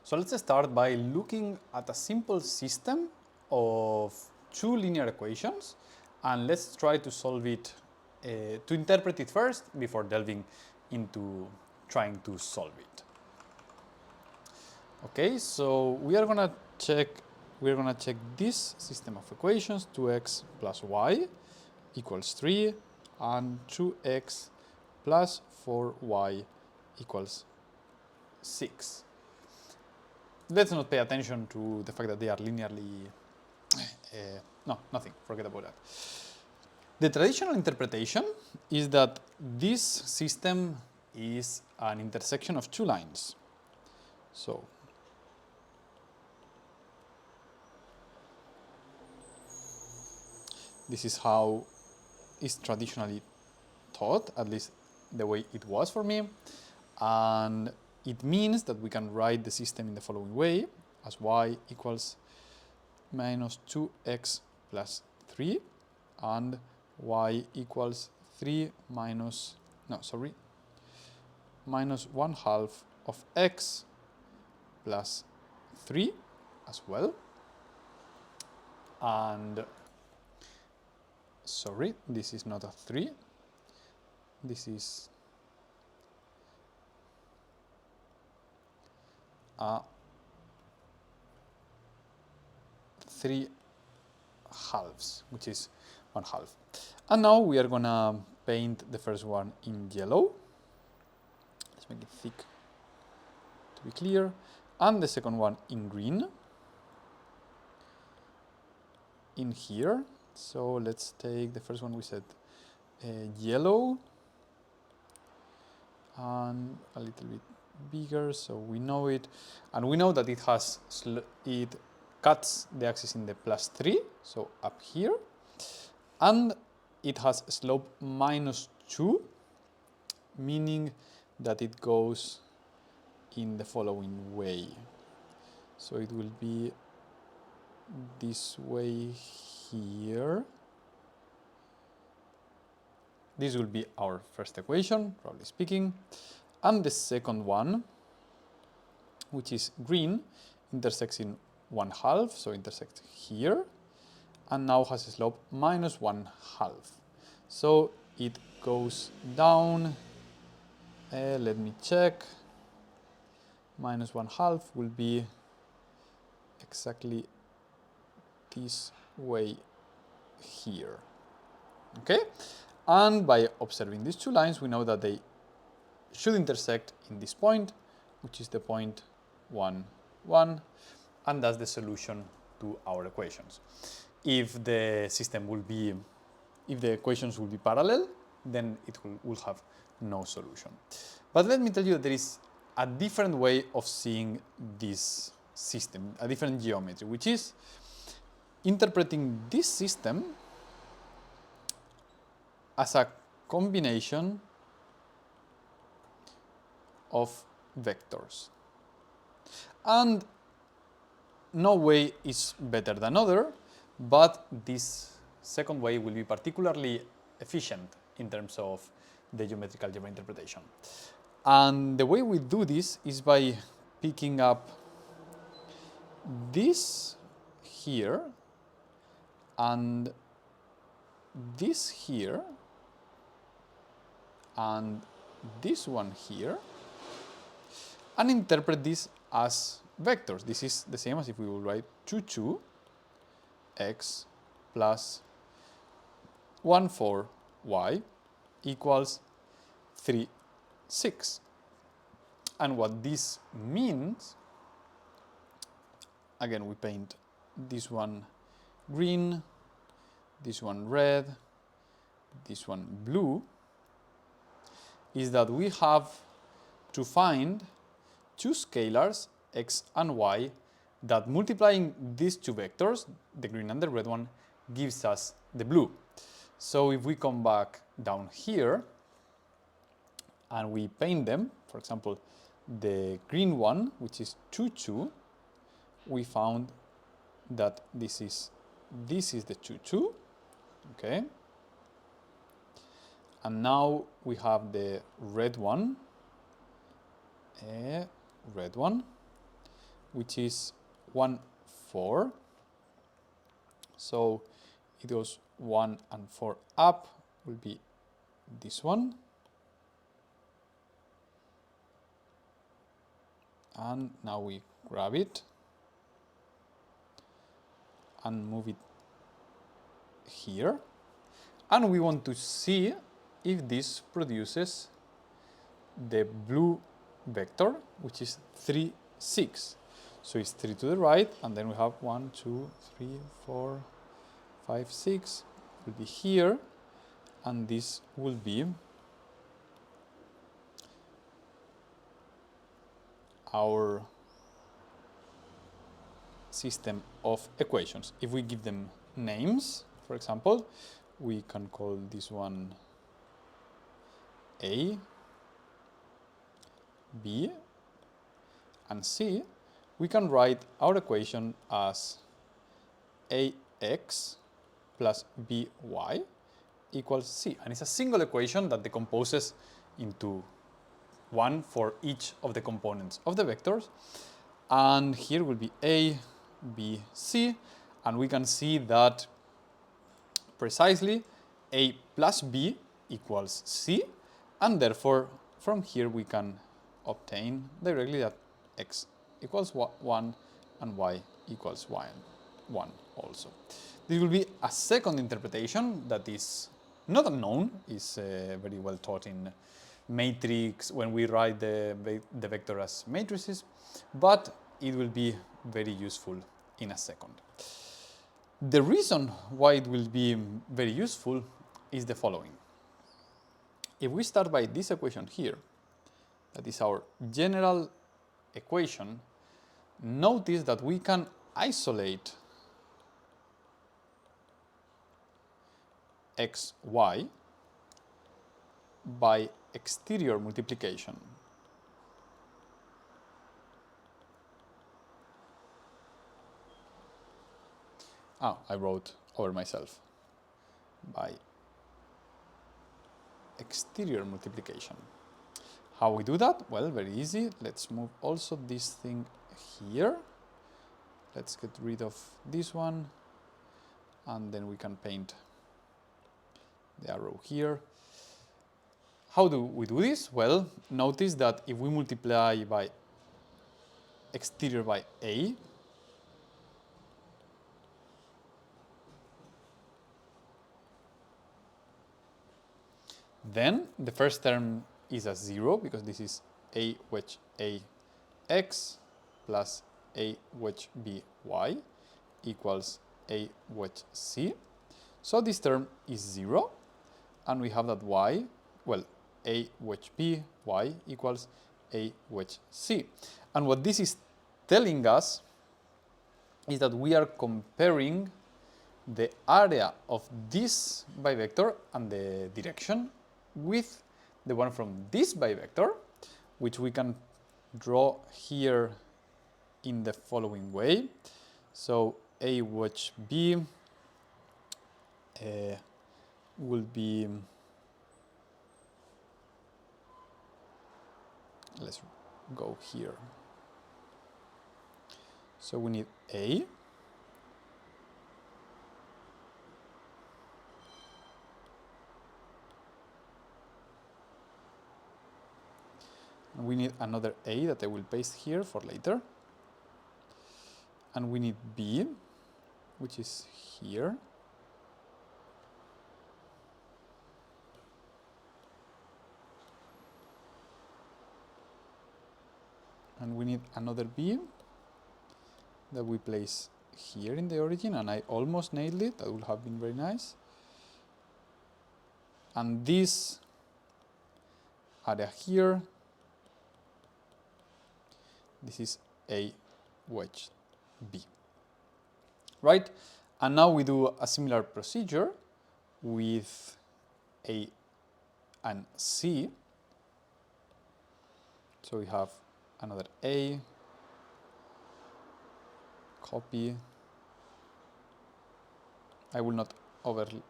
So let's start by looking at a simple system of two linear equations, and let's try to solve it, to interpret it first before delving into trying to solve it. Okay, so we're gonna check this system of equations: 2x plus y equals 3 and 2x plus 4y equals 6. Let's not pay attention to the fact that they are linearly, no, nothing, forget about that. The traditional interpretation is that this system is an intersection of two lines. So, this is how it's traditionally taught, at least the way it was for me. And it means that we can write the system in the following way, as y equals minus 2x plus 3 and y equals 3 minus 1/2 of x plus 3 as well. And sorry, this is not a 3, this is a 3/2, which is 1/2. And now we are gonna paint the first one in yellow. Let's make it thick to be clear. And the second one in green. In here. So let's take the first one we said yellow and a little bit bigger, so we know it, and we know that it cuts the axis in the +3, so up here, and it has a slope -2, meaning that it goes in the following way. So it will be this way here. This will be our first equation, roughly speaking. And the second one, which is green, intersects in 1/2, so intersects here, and now has a slope -1/2. So it goes down, let me check, -1/2 will be exactly this way here, okay? And by observing these two lines, we know that they should intersect in this point, which is the point 1, 1, and that's the solution to our equations. If the equations will be parallel, then it will have no solution. But let me tell you that there is a different way of seeing this system, a different geometry, which is interpreting this system as a combination of vectors. And no way is better than other, but this second way will be particularly efficient in terms of the geometric algebra interpretation. And the way we do this is by picking up this here and this here and this one here, and interpret this as vectors. This is the same as if we would write 2, x plus 1, 4y equals 3, 6. And what this means, again, we paint this one green, this one red, this one blue, is that we have to find two scalars, x and y, that multiplying these two vectors, the green and the red one, gives us the blue. So if we come back down here and we paint them, for example, the green one, which is 2, we found that this is the 2, okay? And now we have the red one, which is 1, 4. So it goes 1 and 4 up, will be this one. And now we grab it and move it here. And we want to see if this produces the blue vector, which is 3, 6. So it's 3 to the right, and then we have 1, 2, 3, 4, 5, 6 will be here, and this will be our system of equations. If we give them names, for example, we can call this one A, B, and C. We can write our equation as AX plus BY equals C. And it's a single equation that decomposes into one for each of the components of the vectors. And here will be A, B, C. And we can see that precisely A plus B equals C. And therefore, from here we can obtain directly that X equals 1 and Y equals 1 also. This will be a second interpretation that is not unknown, is very well taught in matrix when we write the vector as matrices, but it will be very useful in a second. The reason why it will be very useful is the following. If we start by this equation here, that is our general equation, notice that we can isolate x, y by exterior multiplication. I wrote over myself. By exterior multiplication. How we do that? Well, very easy. Let's move also this thing here. Let's get rid of this one, and then we can paint the arrow here. How do we do this? Well, notice that if we multiply by exterior by A, then the first term is a 0 because this is A wedge A x plus A wedge B y equals A wedge C. So this term is 0, and we have that y, well, A wedge B y equals A wedge C. And what this is telling us is that we are comparing the area of this bivector and the direction with the one from this bivector, which we can draw here in the following way. So A wedge B will be, let's go here. So we need A, and we need another A that I will paste here for later, and we need B, which is here, and we need another B that we place here in the origin, and I almost nailed it. That would have been very nice. And this area here, this is A wedge B, right? And now we do a similar procedure with A and C. So we have another A, copy. I will not overlay.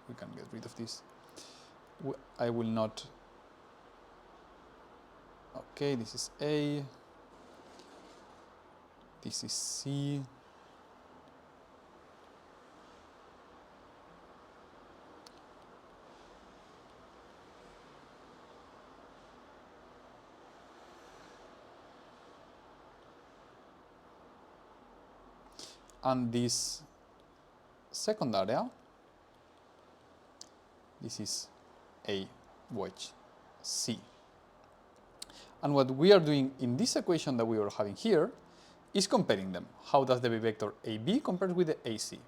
We can get rid of this. I will not. Okay, this is A. This is C. And this second area, this is a wedge C. And what we are doing in this equation that we are having here is comparing them. How does the vector AB compare with the AC?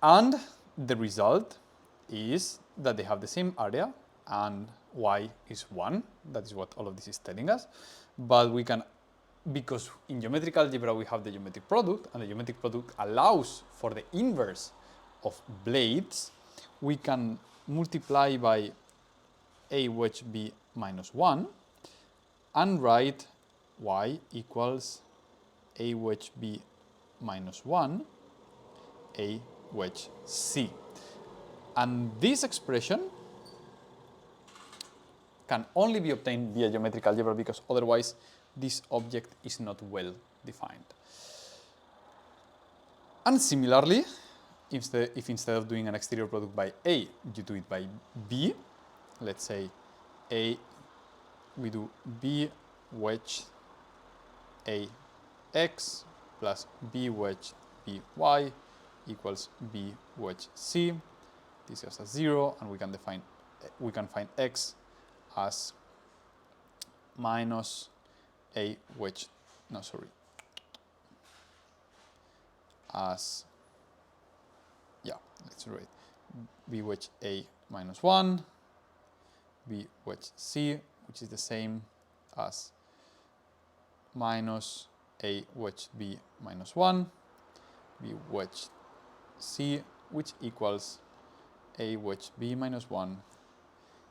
And the result is that they have the same area and y is 1. That is what all of this is telling us. But we can, because in geometric algebra we have the geometric product, and the geometric product allows for the inverse of blades, we can multiply by a wedge B minus 1 and write y equals a wedge B minus 1, a wedge C. And this expression can only be obtained via geometric algebra because otherwise this object is not well defined. And similarly, if instead of doing an exterior product by A, you do it by B, let's say A, we do B wedge AX plus B wedge BY equals B wedge C. This is a 0, and we can find X as minus A wedge, no, sorry, as, yeah, let's write B wedge A minus 1, B wedge C, which is the same as minus A wedge B minus 1, B wedge C, which equals A wedge B minus 1,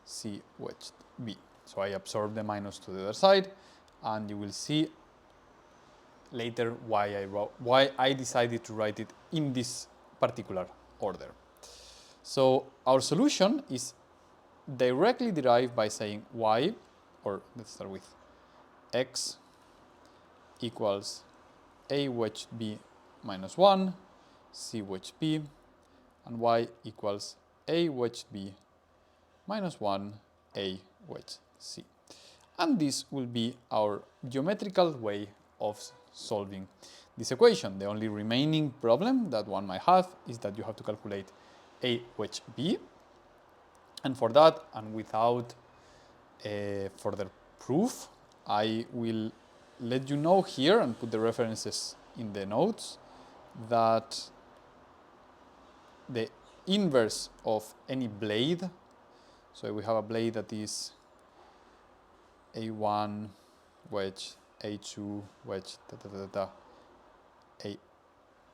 C wedge B. So I absorb the minus to the other side, and you will see later why I decided to write it in this particular order. So our solution is directly derived by saying y, or let's start with x equals a wedge b minus 1, c wedge b, and y equals a wedge b minus 1, a wedge c. And this will be our geometrical way of solving this equation. The only remaining problem that one might have is that you have to calculate a wedge b. And for that, and without further proof, I will let you know here and put the references in the notes that the inverse of any blade, so we have a blade that is A1 wedge, A2 wedge,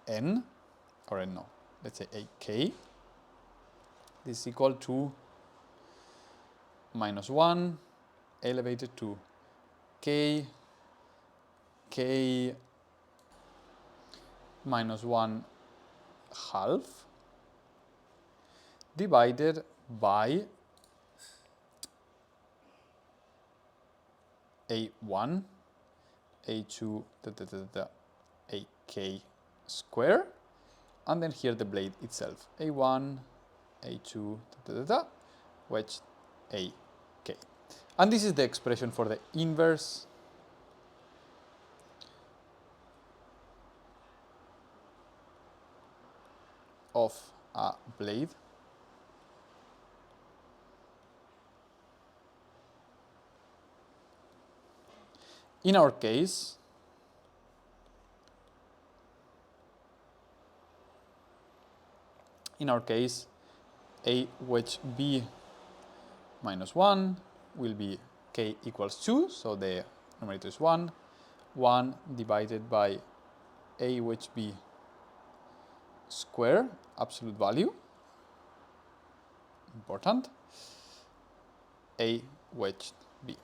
AN, or no, let's say AK, this is equal to minus 1 elevated to K minus 1 half divided by A1, A2, AK square, and then here the blade itself, A1, A2, wedge AK. And this is the expression for the inverse of a blade in our case. A wedge B minus 1 will be K equals 2, so the numerator is 1. 1 divided by A wedge B square, absolute value, important, A wedge B.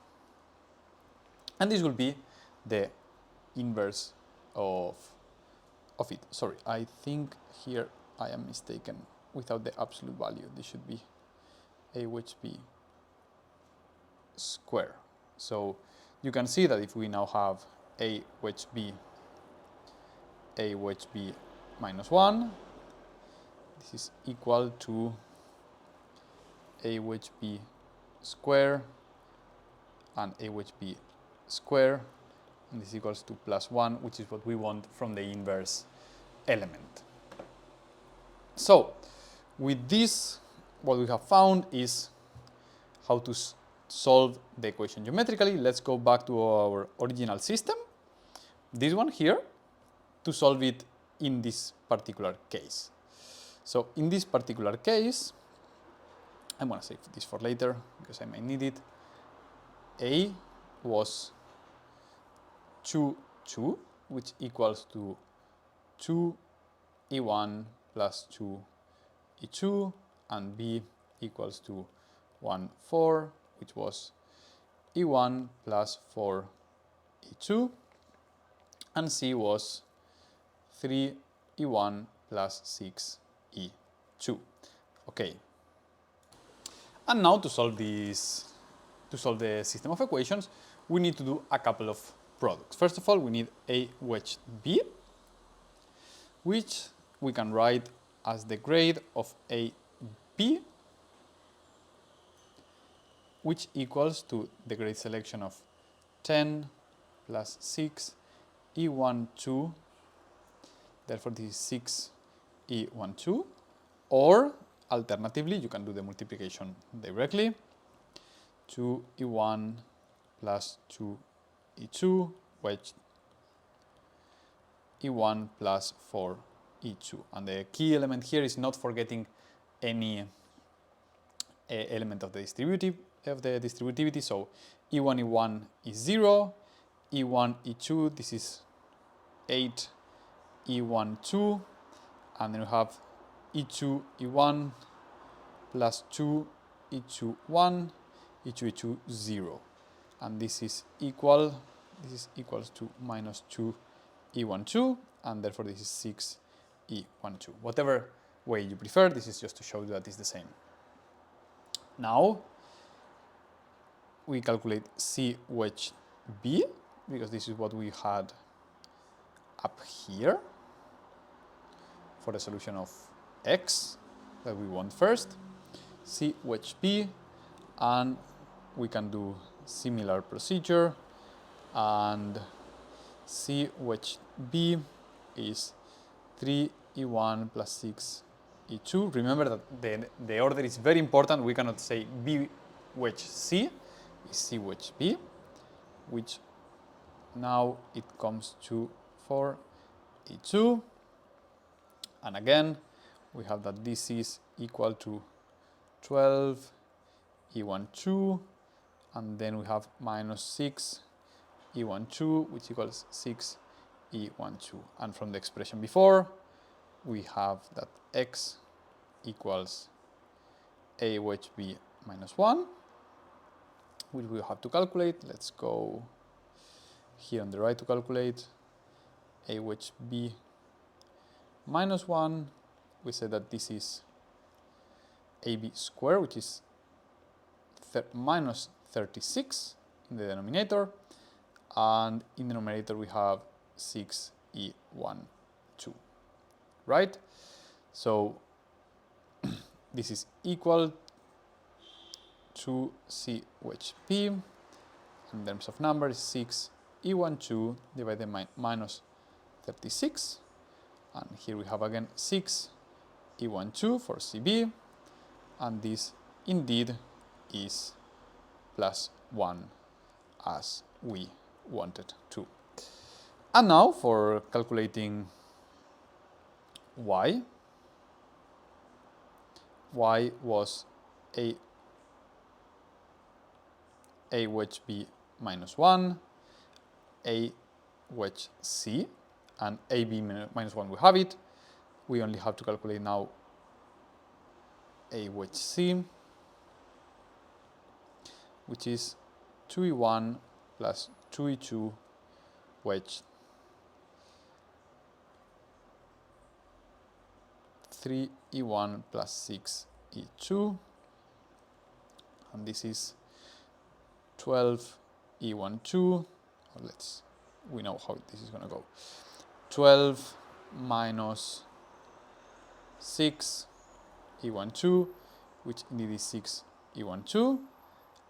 And this will be the inverse of it. Sorry, I think here I am mistaken. Without the absolute value, this should be A wedge B square. So you can see that if we now have A wedge B a wedge b minus 1. This is equal to a wedge b square and a wedge b square, and this equals to plus 1, which is what we want from the inverse element. So with this, what we have found is how to solve the equation geometrically. Let's go back to our original system, this one here, to solve it in this particular case. So in this particular case, I'm going to save this for later because I might need it. A was 2, 2, which equals to 2e1 plus 2e2, and B equals to 1, 4, which was e1 plus 4e2, and C was 3e1 plus 6e2. Okay. And now to solve the system of equations, we need to do a couple of products. First of all, we need a wedge B, which we can write as the grade of a B, which equals to the grade selection of 10 plus 6 e1, 2, therefore this is 6 e1, 2, or alternatively you can do the multiplication directly, 2e1 plus 2e2 wedge e1 plus 4e2, and the key element here is not forgetting any element of the distributivity. So e1 e1 is 0, e1 e2, this is 8 e1 2, and then we have e2 e1 plus 2 e2 1, e2 e2 0, and this is equals to minus 2 e1 2, and therefore this is 6 e1 2. Whatever way you prefer, this is just to show you that it's the same. Now we calculate C wedge B, because this is what we had up here for the solution of x that we want first. C wedge B, and we can do similar procedure, and C wedge B is 3e1 plus 6 e2. Remember that the order is very important. We cannot say B wedge C, is C wedge B, which now it comes to 4e2, and again we have that this is equal to 12 e1 2, and then we have minus 6 e1 2, which equals 6 e1 2, and from the expression before we have that x equals a wedge b minus 1, which we have to calculate. Let's go here on the right to calculate a wedge b minus 1. We say that this is ab squared, which is minus 36 in the denominator, and in the numerator we have 6e1 2, right? So this is equal to C wedge P, in terms of numbers, 6e1 2 divided by minus 36, and here we have again 6e1 2 for CB, and this indeed is plus 1 as we wanted to. And now for calculating y was a wedge B minus 1, a wedge C, and AB minus 1 we have it. We only have to calculate now a wedge C, which is 2e1 plus 2e2 wedge 3e1 plus 6e2, and this is 12e1 2, we know how this is going to go, 12 minus 6 E12, which indeed is 6 E12.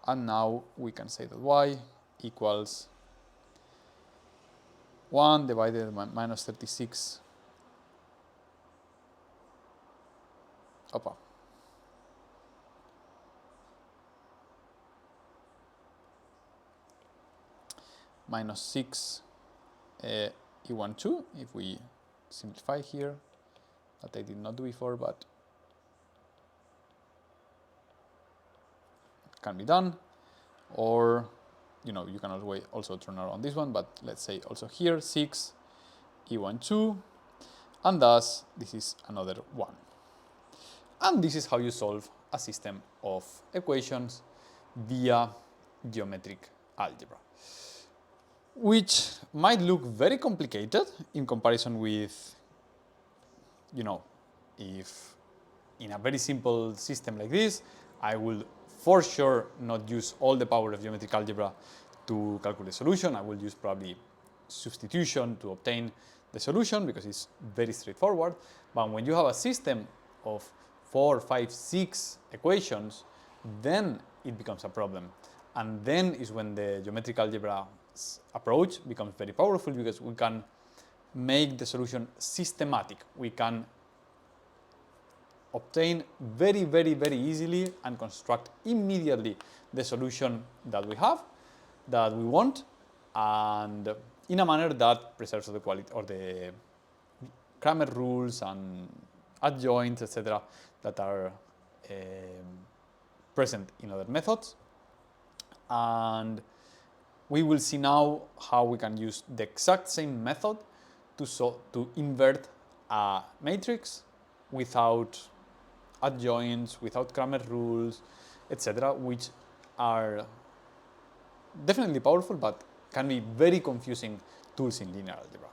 And now we can say that y equals 1 divided by minus 36. Opa. Minus 6 E12, if we simplify here, that I did not do before, but can be done. Or, you know, you can also turn around this one, but let's say also here 6 E12, and thus this is another 1. And this is how you solve a system of equations via geometric algebra, which might look very complicated in comparison with, you know, if in a very simple system like this, I will for sure not use all the power of geometric algebra to calculate solution. I will use probably substitution to obtain the solution because it's very straightforward. But when you have a system of 4, 5, 6 equations, then it becomes a problem. And then is when the geometric algebra approach becomes very powerful, because we can make the solution systematic. We can obtain very, very, very easily and construct immediately the solution that we have, that we want, and in a manner that preserves the quality or the Kramer rules and adjoints, etc., that are present in other methods. And we will see now how we can use the exact same method to invert a matrix without adjoints, without Kramer rules, etc., which are definitely powerful but can be very confusing tools in linear algebra.